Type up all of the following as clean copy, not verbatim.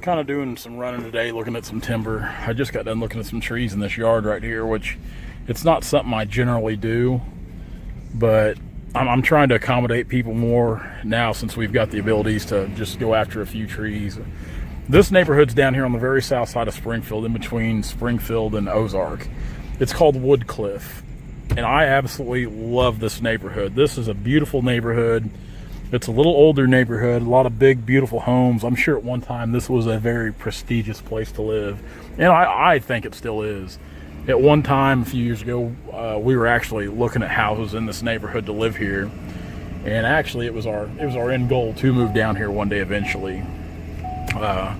kind of doing some running today, looking at some timber. I just got done looking at some trees in this yard right here, which it's not something I generally do, but I'm trying to accommodate people more now since we've got the abilities to just go after a few trees. This neighborhood's down here on the very south side of Springfield, in between Springfield and Ozark. It's called Woodcliff, and I absolutely love this neighborhood. This is a beautiful neighborhood. It's a little older neighborhood, a lot of big, beautiful homes. I'm sure at one time this was a very prestigious place to live, and I think it still is. At one time, a few years ago, we were actually looking at houses in this neighborhood to live here, and actually it was our end goal to move down here one day eventually. Now,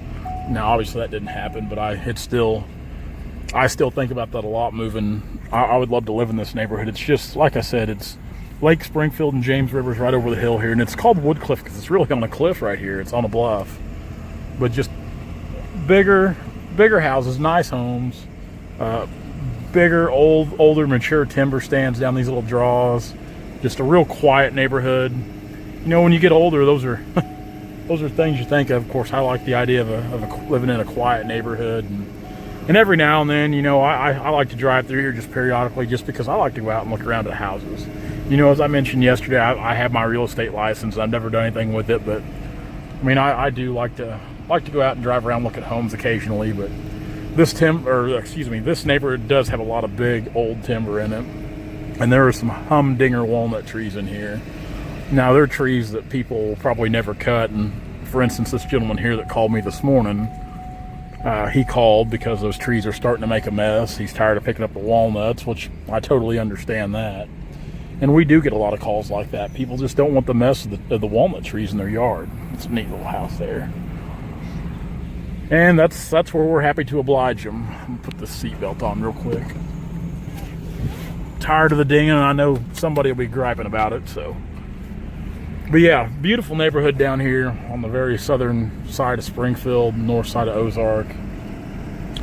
obviously that didn't happen, but I still think about that a lot. Moving, I would love to live in this neighborhood. It's just like I said, it's Lake Springfield and James River's right over the hill here, and it's called Woodcliff because it's really on a cliff right here. It's on a bluff, but just bigger houses, nice homes, bigger, older, mature timber stands down these little draws. Just a real quiet neighborhood. You know, when you get older, those are things you think of. Of course, I like the idea of living in a quiet neighborhood, and every now and then, you know, I like to drive through here just periodically, just because I like to go out and look around at houses. You know, as I mentioned yesterday, I have my real estate license. I've never done anything with it, but I mean, I do like to go out and drive around, look at homes occasionally. But this neighborhood does have a lot of big old timber in it, and there are some humdinger walnut trees in here. Now, they're trees that people probably never cut, and for instance, this gentleman here that called me this morning, he called because those trees are starting to make a mess. He's tired of picking up the walnuts, which I totally understand that. And we do get a lot of calls like that. People just don't want the mess of the walnut trees in their yard. It's a neat little house there. And that's where we're happy to oblige them. I'm gonna put this seatbelt on real quick. Tired of the dinging, and I know somebody will be griping about it, so. But yeah, beautiful neighborhood down here on the very southern side of Springfield, north side of Ozark.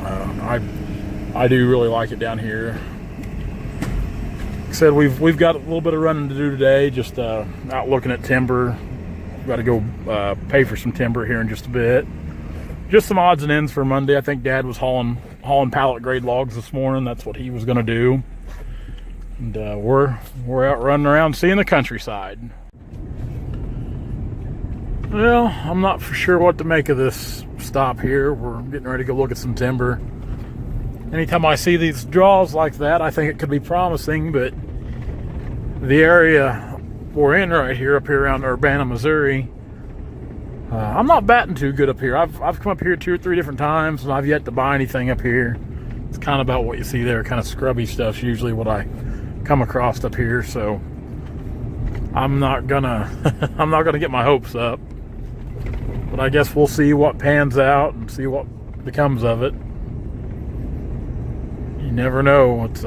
I do really like it down here. Like I said, we've got a little bit of running to do today, just out looking at timber. We've got to go pay for some timber here in just a bit. Just some odds and ends for Monday. I think Dad was hauling pallet grade logs this morning. That's what he was going to do. And we're out running around seeing the countryside. Well, I'm not for sure what to make of this stop here. We're getting ready to go look at some timber. Anytime I see these draws like that, I think it could be promising, but the area we're in right here, up here around Urbana, Missouri, I'm not batting too good up here. I've come up here 2 or 3 different times, and I've yet to buy anything up here. It's kind of about what you see there, kind of scrubby stuff's usually what I come across up here, so I'm not gonna get my hopes up. But I guess we'll see what pans out and see what becomes of it. You never know. It's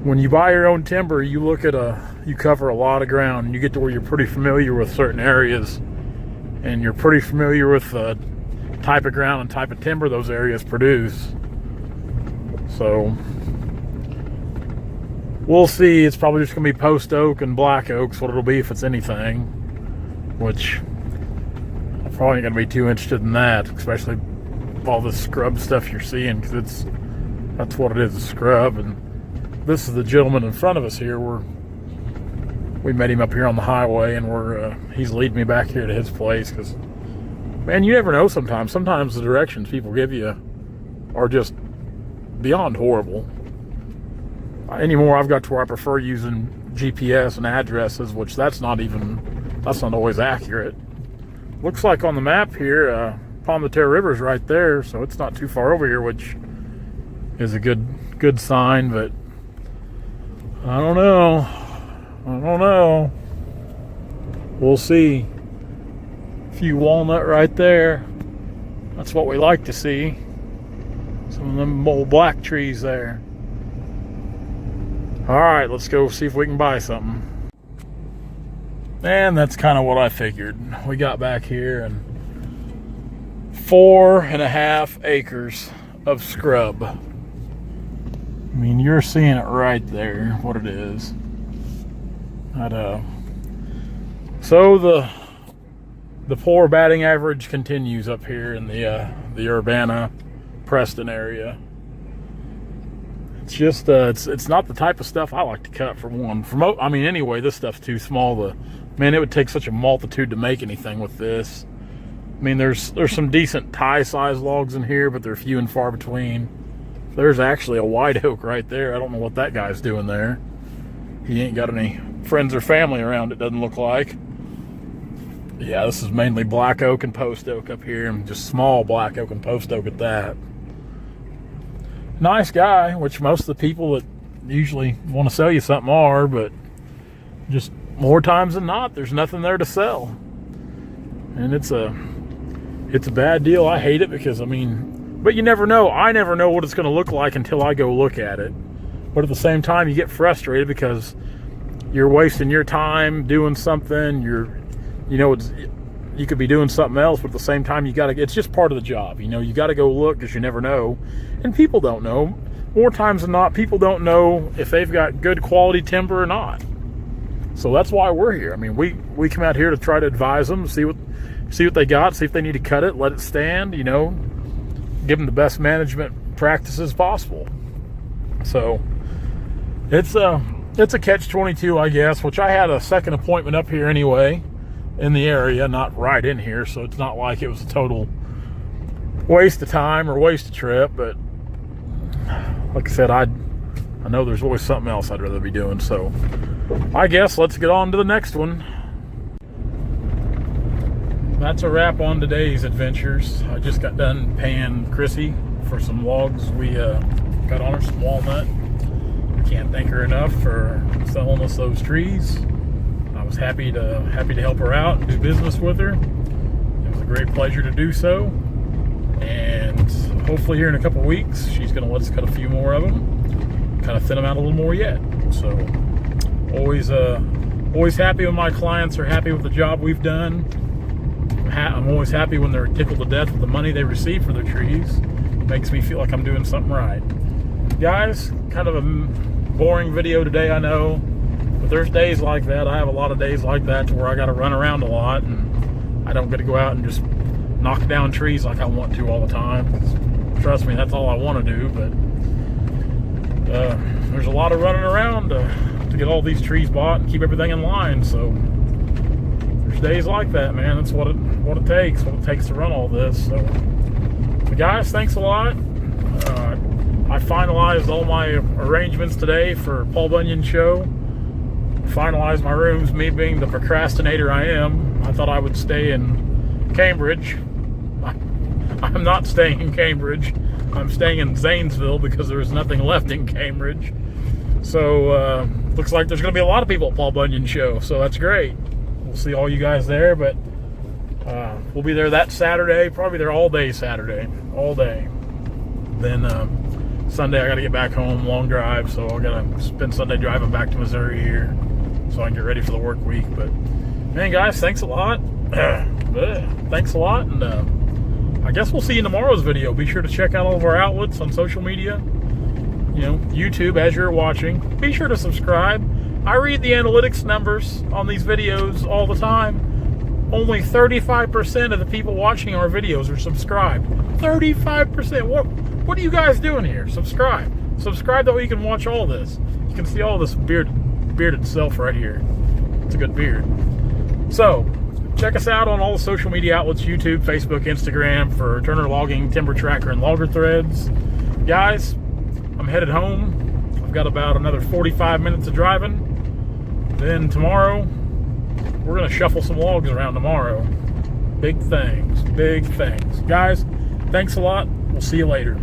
when you buy your own timber, you cover a lot of ground, and you get to where you're pretty familiar with certain areas, and you're pretty familiar with the type of ground and type of timber those areas produce. So we'll see. It's probably just gonna be post oak and black oaks, what it'll be if it's anything, which I'm probably not gonna be too interested in that, especially all this scrub stuff you're seeing, because that's what it is, a scrub. And this is the gentleman in front of us here. We met him up here on the highway, and he's leading me back here to his place, because, man, you never know sometimes. Sometimes the directions people give you are just beyond horrible. Anymore, I've got to where I prefer using GPS and addresses, which that's not always accurate. Looks like on the map here, Palm de Terre River's right there, so it's not too far over here, which is a good sign, but I don't know. We'll see. A few walnut right there. That's what we like to see. Some of them old black trees there. All right, let's go see if we can buy something. And that's kind of what I figured. We got back here, and 4.5 acres of scrub. I mean, you're seeing it right there, what it is. So the poor batting average continues up here in the Urbana, Preston area. It's just it's not the type of stuff I like to cut, for one. I mean, anyway, this stuff's too small. Man, it would take such a multitude to make anything with this. I mean, there's some decent tie size logs in here, but they're few and far between. There's actually a white oak right there. I don't know what that guy's doing there. He ain't got any friends or family around, it doesn't look like. Yeah, this is mainly black oak and post oak up here, and just small black oak and post oak at that. Nice guy, which most of the people that usually want to sell you something are, but just more times than not, there's nothing there to sell. And it's a bad deal. I hate it because, I mean, but you never know. I never know what it's going to look like until I go look at it. But at the same time, you get frustrated because you're wasting your time doing something. You could be doing something else, but at the same time, it's just part of the job. You got to go look because you never know. And people don't know. More times than not, people don't know if they've got good quality timber or not. So that's why we're here. I mean, we come out here to try to advise them, see what they got, see if they need to cut it, let it stand, give them the best management practices possible. So it's a catch-22, I guess, which I had a second appointment up here anyway in the area, not right in here, so it's not like it was a total waste of time or waste of trip. But like I said, I know there's always something else I'd rather be doing, so I guess let's get on to the next one. That's a wrap on today's adventures. I just got done paying Chrissy for some logs we got on her, some walnut. I can't thank her enough for selling us those trees. I was happy to help her out and do business with her. It was a great pleasure to do so. And hopefully here in a couple weeks, she's going to let us cut a few more of them, kind of thin them out a little more yet. So always happy when my clients are happy with the job we've done. I'm always happy when they're tickled to death with the money they receive for their trees. It makes me feel like I'm doing something right. Guys, kind of a boring video today, I know, but there's days like that. I have a lot of days like that to where I got to run around a lot, and I don't get to go out and just knock down trees like I want to all the time. Trust me, that's all I want to do, but there's a lot of running around to get all these trees bought and keep everything in line. So there's days like that, man. That's what it takes to run all this. So guys, thanks a lot. I finalized all my arrangements today for Paul Bunyan show. Finalized my rooms, me being the procrastinator I am. I thought I would stay in Cambridge. I'm not staying in Cambridge. I'm staying in Zanesville because there's nothing left in Cambridge. So looks like there's going to be a lot of people at Paul Bunyan show, so that's great. We'll see all you guys there, but we'll be there that Saturday, probably there all day Saturday, all day. Then Sunday I got to get back home, long drive, so I got to spend Sunday driving back to Missouri here so I can get ready for the work week. But man, guys, thanks a lot. Thanks a lot, and I guess we'll see you in tomorrow's video. Be sure to check out all of our outlets on social media. YouTube as you're watching. Be sure to subscribe. I read the analytics numbers on these videos all the time. Only 35% of the people watching our videos are subscribed. 35%. What are you guys doing here? Subscribe. Subscribe that way you can watch all this. You can see all this bearded self right here. It's a good beard. So, check us out on all the social media outlets, YouTube, Facebook, Instagram, for Turner Logging, Timber Tracker, and Logger Threads. Guys, I'm headed home. I've got about another 45 minutes of driving. Then tomorrow, we're going to shuffle some logs around tomorrow. Big things. Guys, thanks a lot. We'll see you later.